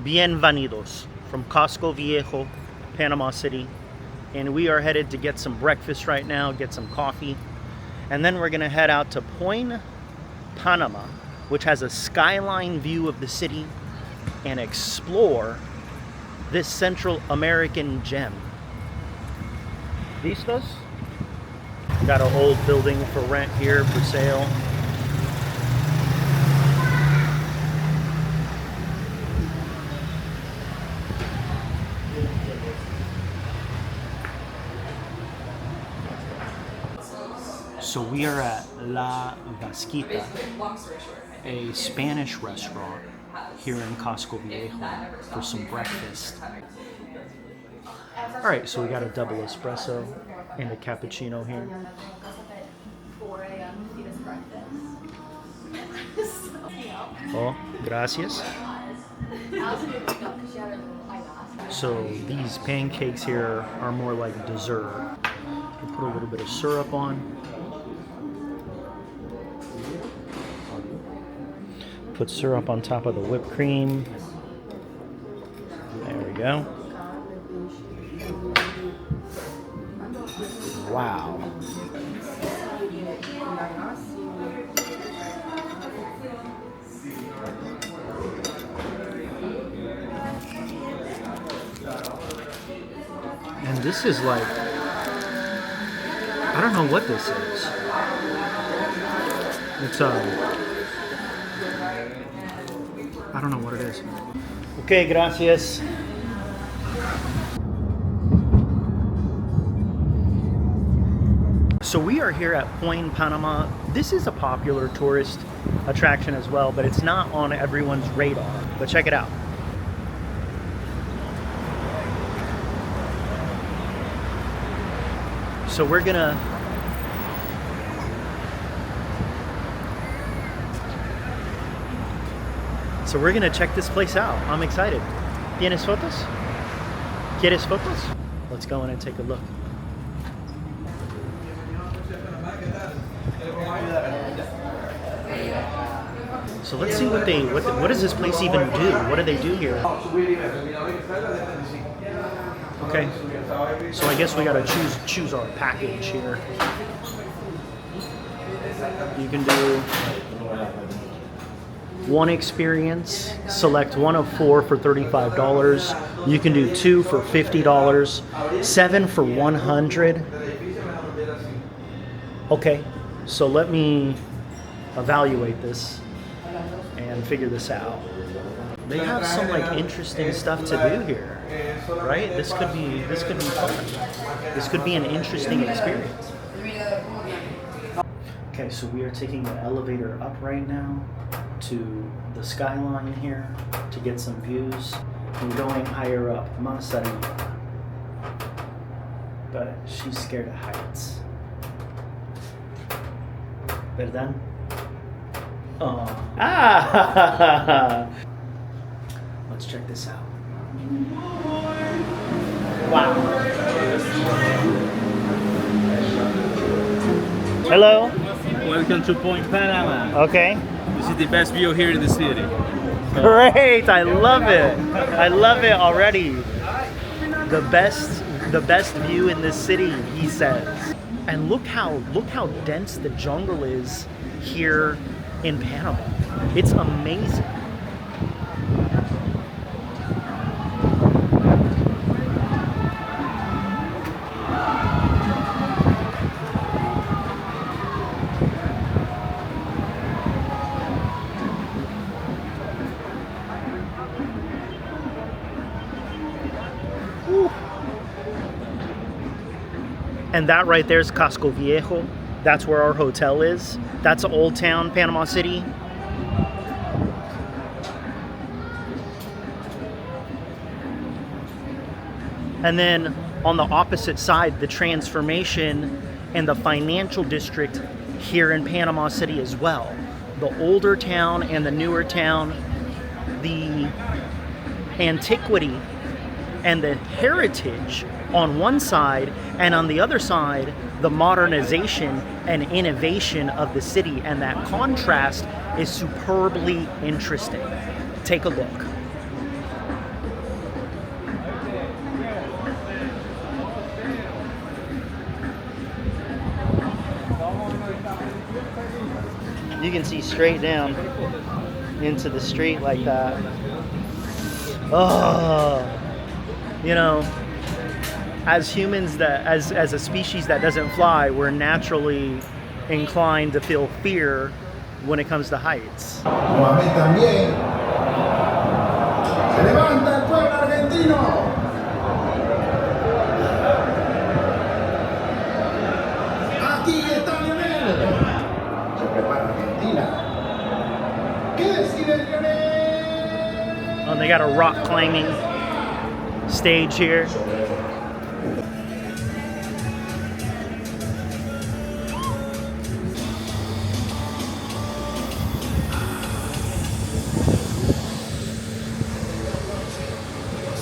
Bienvenidos from Casco Viejo, Panama City. And we are headed to get some breakfast right now, get some coffee. And then we're gonna head out to POIN Panama, which has a skyline view of the city, and explore this Central American gem. Listos? Got an old building for rent here for sale. So we are at La Vasquita, a Spanish restaurant here in Casco Viejo for some breakfast. All right, so we got a double espresso and a cappuccino here. Oh, gracias. So these pancakes here are more like dessert. We put a little bit of syrup on. Put syrup on top of the whipped cream. There we go. Wow. And this is like, I don't know what this is. It's I don't know what it is. Okay, gracias. So we are here at POIN Panama. This is a popular tourist attraction as well, but it's not on everyone's radar. But check it out. So we're gonna check this place out. I'm excited. ¿Tienes fotos? ¿Quieres fotos? Let's go in and take a look. So let's see what does this place even do? What do they do here? Okay. So I guess we gotta choose our package here. You can do one experience, select one of 4 for $35. You can do 2 for $50, 7 for $100. Okay, so let me evaluate this and figure this out. They have some like interesting stuff to do here, right? This could be fun. This could be an interesting experience. Okay, so we are taking the elevator up right now to the skyline here to get some views. I'm going higher up, Masari, but she's scared of heights. ¿Verdad? Oh. Ah! Let's check this out. Wow. Hello. Welcome to POIN Panama. Okay. This is the best view here in the city. Great, I love it. I love it already. The best view in the city, he says. And look how dense the jungle is here in Panama. It's amazing. And that right there is Casco Viejo. That's where our hotel is. That's Old Town, Panama City. And then on the opposite side, the transformation and the financial district here in Panama City as well. The older town and the newer town, the antiquity and the heritage on one side, and on the other side, the modernization and innovation of the city, and that contrast is superbly interesting. Take a look. You can see straight down into the street like that. Oh, you know, as humans, as a species that doesn't fly, we're naturally inclined to feel fear when it comes to heights. Mohamed también. Se levanta el pueblo argentino. Aquí está Lionel. Se prepara Argentina. ¿Qué decide Lionel? And they got a rock climbing stage here.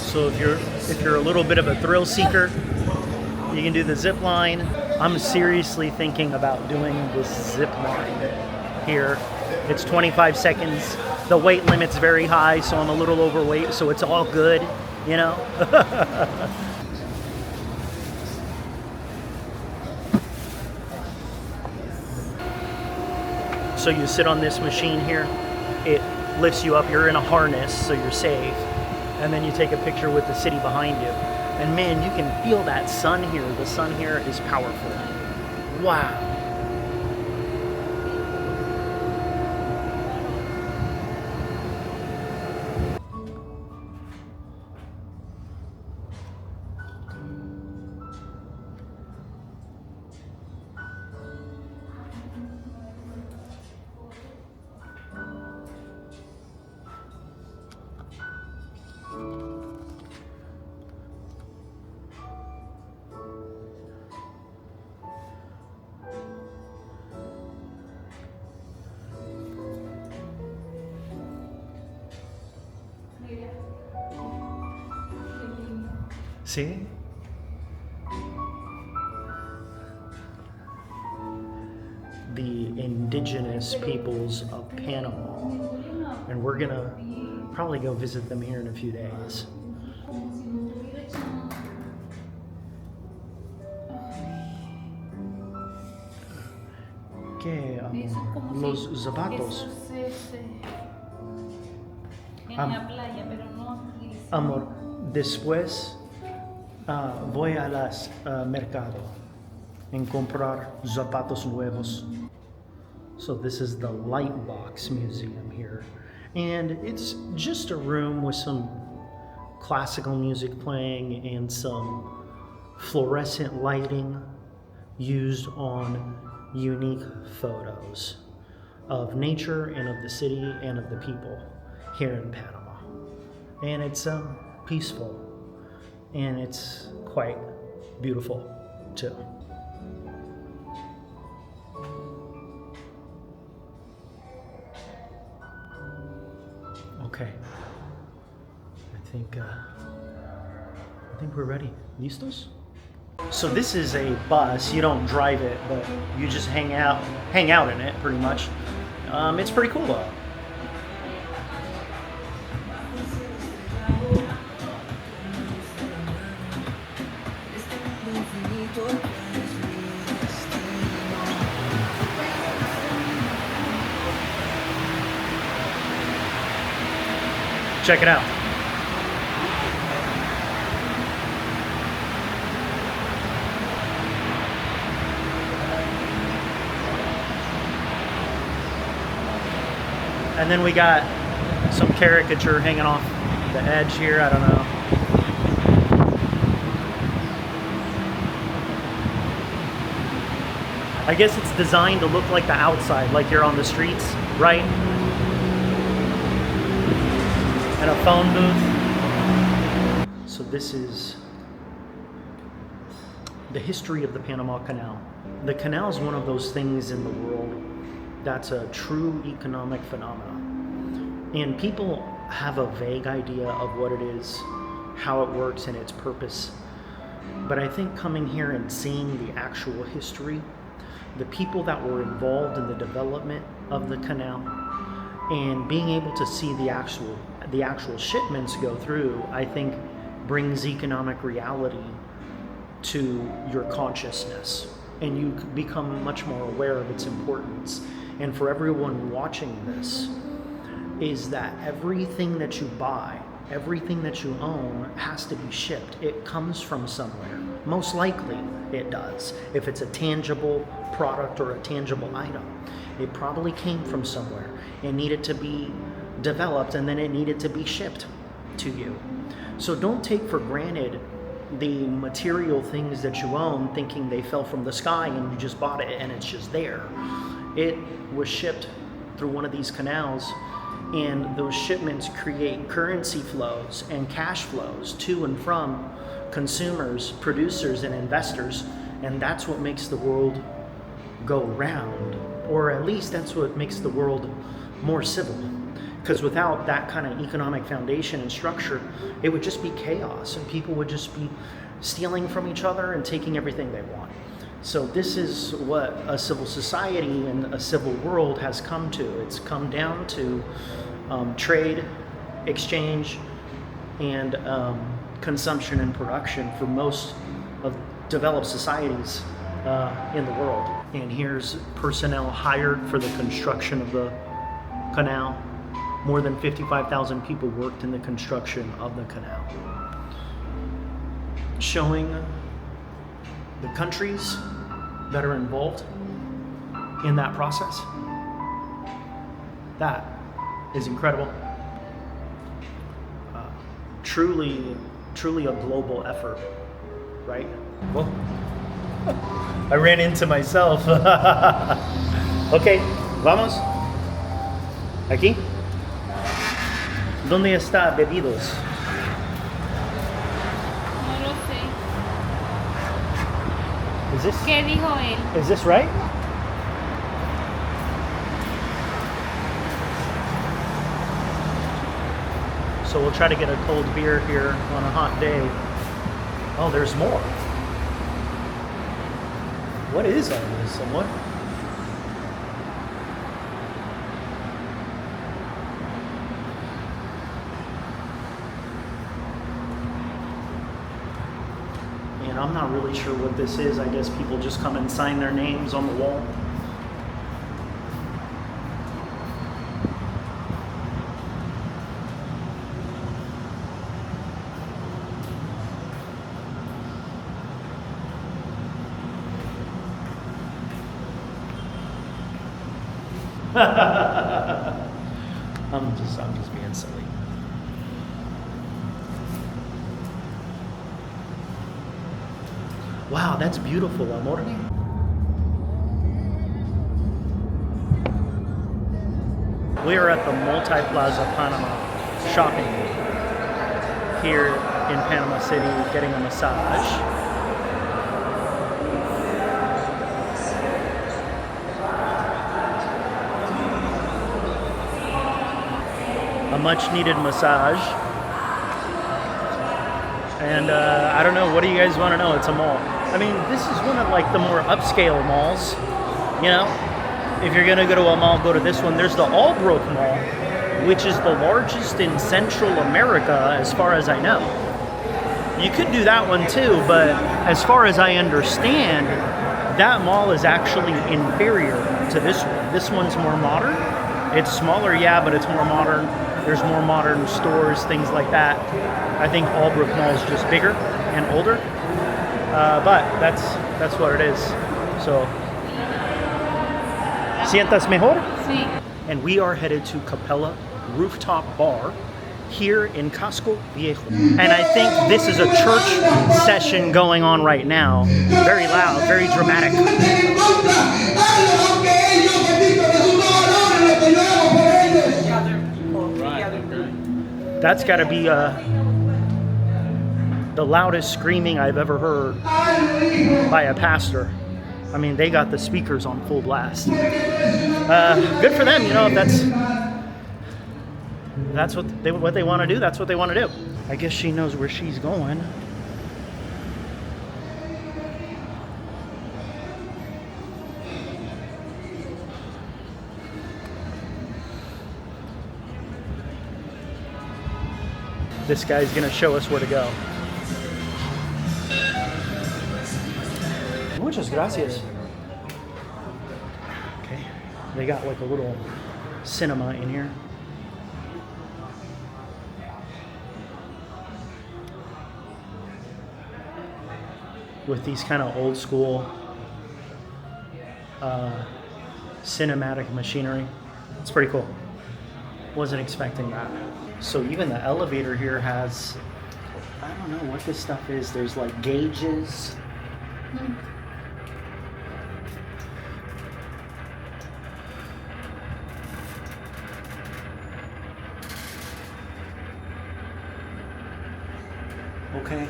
So if you're a little bit of a thrill seeker, you can do the zip line. I'm seriously thinking about doing this zip line here. It's 25 seconds. The weight limit's very high, so I'm a little overweight, so it's all good, you know? So you sit on this machine here, it lifts you up, you're in a harness, so you're safe. And then you take a picture with the city behind you. And man, you can feel that sun here. The sun here is powerful. Wow. See? The indigenous peoples of Panama. And we're gonna probably go visit them here in a few days. ¿Qué, amor? Los zapatos. Amor, después voy a las mercado and comprar zapatos nuevos. So this is the Lightbox Museum here. And it's just a room with some classical music playing and some fluorescent lighting used on unique photos of nature and of the city and of the people here in Panama. And it's peaceful and it's quite beautiful too. Okay, I think we're ready. ¿Listos? So this is a bus. You don't drive it, but you just hang out in it pretty much. It's pretty cool though. Check it out. And then we got some caricature hanging off the edge here, I don't know. I guess it's designed to look like the outside, like you're on the streets, right? And a phone booth. So this is the history of the Panama Canal. The canal is one of those things in the world that's a true economic phenomenon. And people have a vague idea of what it is, how it works, and its purpose. But I think coming here and seeing the actual history, the people that were involved in the development of the canal, and being able to see the actual shipments go through, I think brings economic reality to your consciousness, and you become much more aware of its importance and for everyone watching this, is that everything that you buy, everything that you own has to be shipped. It comes from somewhere. Most likely it does. If it's a tangible product or a tangible item, it probably came from somewhere. It needed to be developed and then it needed to be shipped to you. So don't take for granted the material things that you own thinking they fell from the sky and you just bought it and it's just there. It was shipped through one of these canals, and those shipments create currency flows and cash flows to and from consumers, producers, and investors, and that's what makes the world go round, or at least that's what makes the world more civil. Because without that kind of economic foundation and structure, it would just be chaos, and people would just be stealing from each other and taking everything they want. So this is what a civil society and a civil world has come to. It's come down to trade, exchange, and consumption and production for most of developed societies in the world. And here's personnel hired for the construction of the canal. More than 55,000 people worked in the construction of the canal, showing the countries that are involved in that process. That is incredible. Truly a global effort, right? Well, I ran into myself. Okay, vamos. Aquí. ¿Dónde está bebidos? No lo sé. Is this? ¿Qué dijo él? Is this right? So we'll try to get a cold beer here on a hot day. Oh, there's more. What is all this? Someone? And I'm not really sure what this is. I guess people just come and sign their names on the wall. I'm just being silly. Wow, that's beautiful, Amador. We are at the Multiplaza Panama shopping here in Panama City, getting a massage. A much needed massage. And I don't know, what do you guys want to know? It's a mall. I mean, this is one of like the more upscale malls. You know, if you're gonna go to a mall, go to this one. There's the Albrook Mall, which is the largest in Central America as far as I know. You could do that one too, but as far as I understand, that mall is actually inferior to this one. This one's more modern. It's smaller, yeah, but it's more modern. There's more modern stores, things like that. I think Albrook Mall is just bigger and older, but that's what it is. So, ¿sientas mejor? Sí. And we are headed to Capella Rooftop Bar here in Casco Viejo. And I think this is a church session going on right now. Very loud, very dramatic. That's got to be the loudest screaming I've ever heard by a pastor. I mean, they got the speakers on full blast. Good for them, you know, if that's what they want to do, that's what they want to do. I guess she knows where she's going. This guy's gonna show us where to go. Muchas gracias. Okay. They got like a little cinema in here. With these kind of old school cinematic machinery. It's pretty cool. Wasn't expecting that. So even the elevator here has, I don't know what this stuff is. There's like gauges. Okay.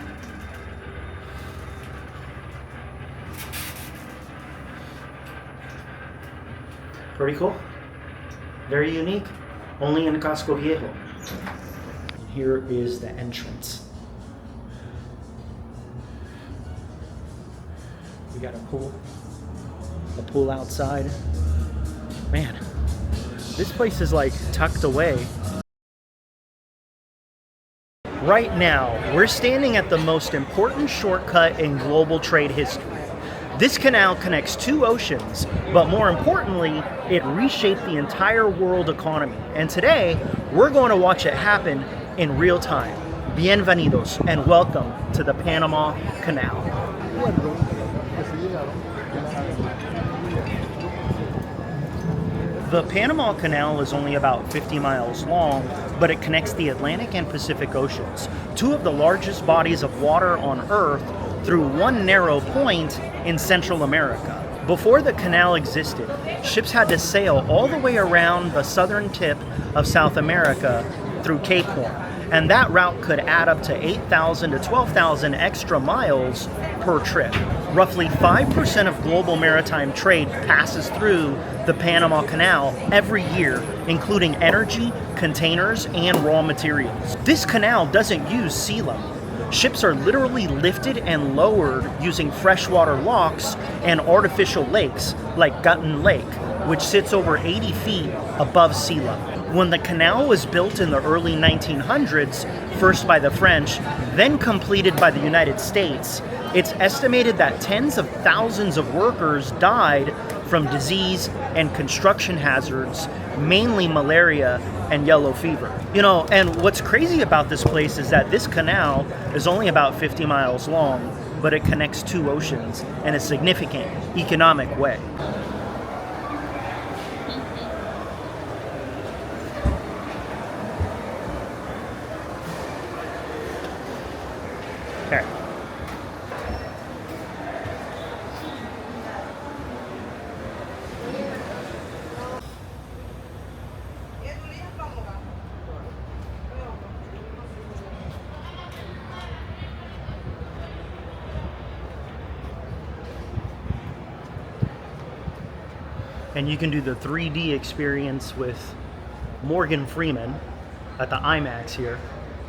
Pretty cool. Very unique. Only in Casco Viejo. Here is the entrance. We got a pool outside. Man, this place is like tucked away. Right now, we're standing at the most important shortcut in global trade history. This canal connects two oceans, but more importantly, it reshaped the entire world economy. And today, we're going to watch it happen in real time. Bienvenidos and welcome to the Panama Canal. The Panama Canal is only about 50 miles long, but it connects the Atlantic and Pacific Oceans, two of the largest bodies of water on Earth, through one narrow point in Central America. Before the canal existed, ships had to sail all the way around the southern tip of South America through Cape Horn, and that route could add up to 8,000 to 12,000 extra miles per trip. Roughly 5% of global maritime trade passes through the Panama Canal every year, including energy, containers, and raw materials. This canal doesn't use sea level. Ships are literally lifted and lowered using freshwater locks and artificial lakes like Gatun Lake, which sits over 80 feet above sea level. When the canal was built in the early 1900s, first by the French, then completed by the United States, it's estimated that tens of thousands of workers died from disease and construction hazards, mainly malaria and yellow fever. You know, and what's crazy about this place is that this canal is only about 50 miles long, but it connects two oceans in a significant economic way. Okay. And you can do the 3D experience with Morgan Freeman at the IMAX here,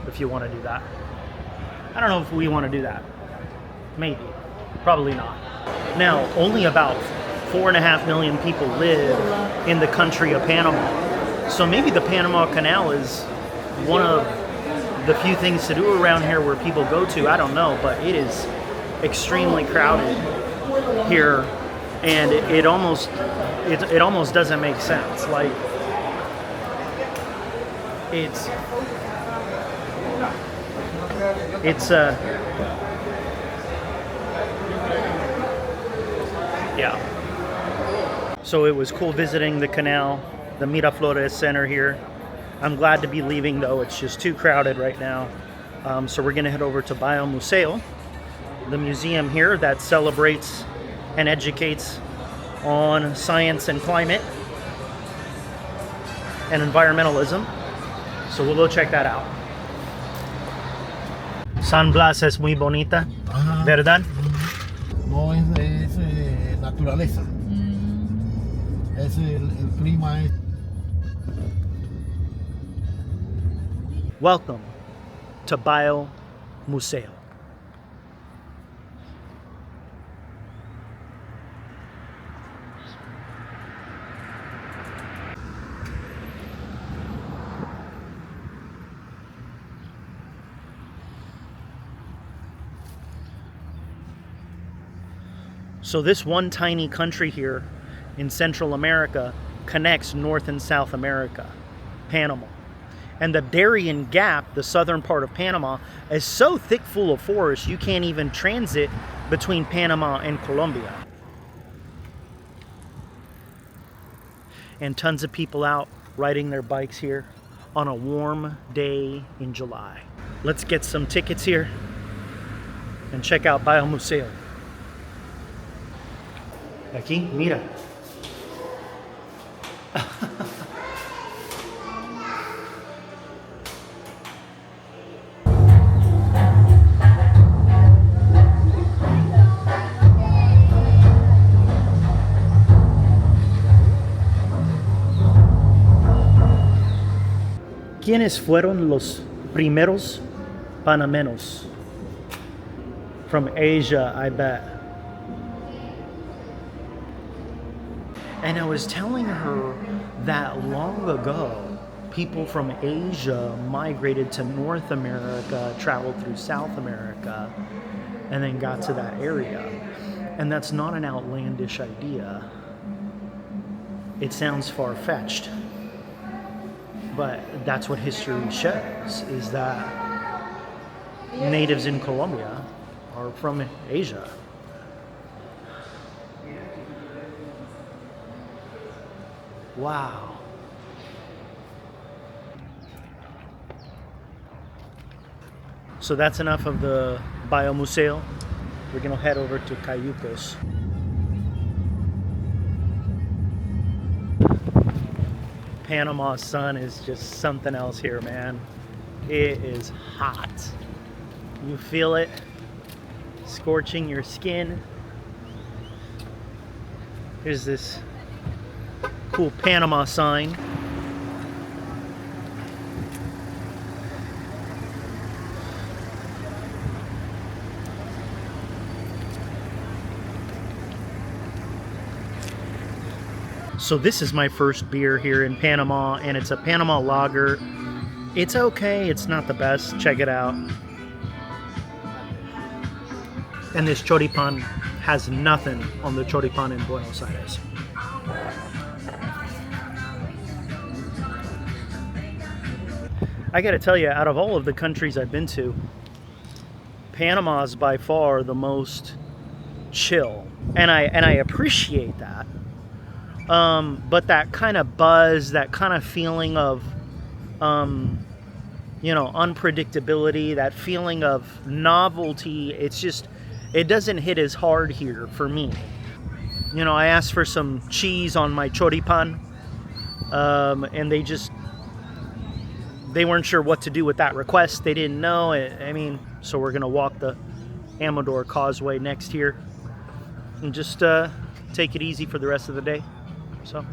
if you want to do that. I don't know if we want to do that. Maybe. Probably not. Now, only about 4.5 million people live in the country of Panama. So maybe the Panama Canal is one of the few things to do around here where people go to. I don't know, but it is extremely crowded here, and it almost doesn't make sense. Like, it's yeah. So it was cool visiting the canal, the Miraflores Center here. I'm glad to be leaving though. It's just too crowded right now. So we're gonna head over to Biomuseo, the museum here that celebrates and educates on science and climate and environmentalism. So we'll go check that out. San Blas es muy bonita, ¿verdad? No es naturaleza. Es el clima es. Welcome to Biomuseo. So this one tiny country here in Central America connects North and South America, Panama. And the Darien Gap, the southern part of Panama, is so thick full of forest you can't even transit between Panama and Colombia. And tons of people out riding their bikes here on a warm day in July. Let's get some tickets here and check out Biomuseo. Aquí, mira. ¿Quiénes fueron los primeros panameños? From Asia, I bet. And I was telling her that long ago, people from Asia migrated to North America, traveled through South America, and then got to that area. And that's not an outlandish idea. It sounds far-fetched. But that's what history shows, is that natives in Colombia are from Asia. Wow. So that's enough of the Biomuseo. We're gonna head over to Cayucos. Panama sun is just something else here, man. It is hot. You feel it scorching your skin. Here's this cool Panama sign. So this is my first beer here in Panama, and it's a Panama lager. It's okay, it's not the best. Check it out. And this choripan has nothing on the choripan in Buenos Aires. I gotta tell you, out of all of the countries I've been to, Panama is by far the most chill. And I appreciate that. But that kind of buzz, that kind of feeling of, you know, unpredictability, that feeling of novelty, it's just, it doesn't hit as hard here for me. You know, I asked for some cheese on my choripan, and they weren't sure what to do with that request. They didn't know. I mean, so we're gonna walk the Amador Causeway next here and just take it easy for the rest of the day. So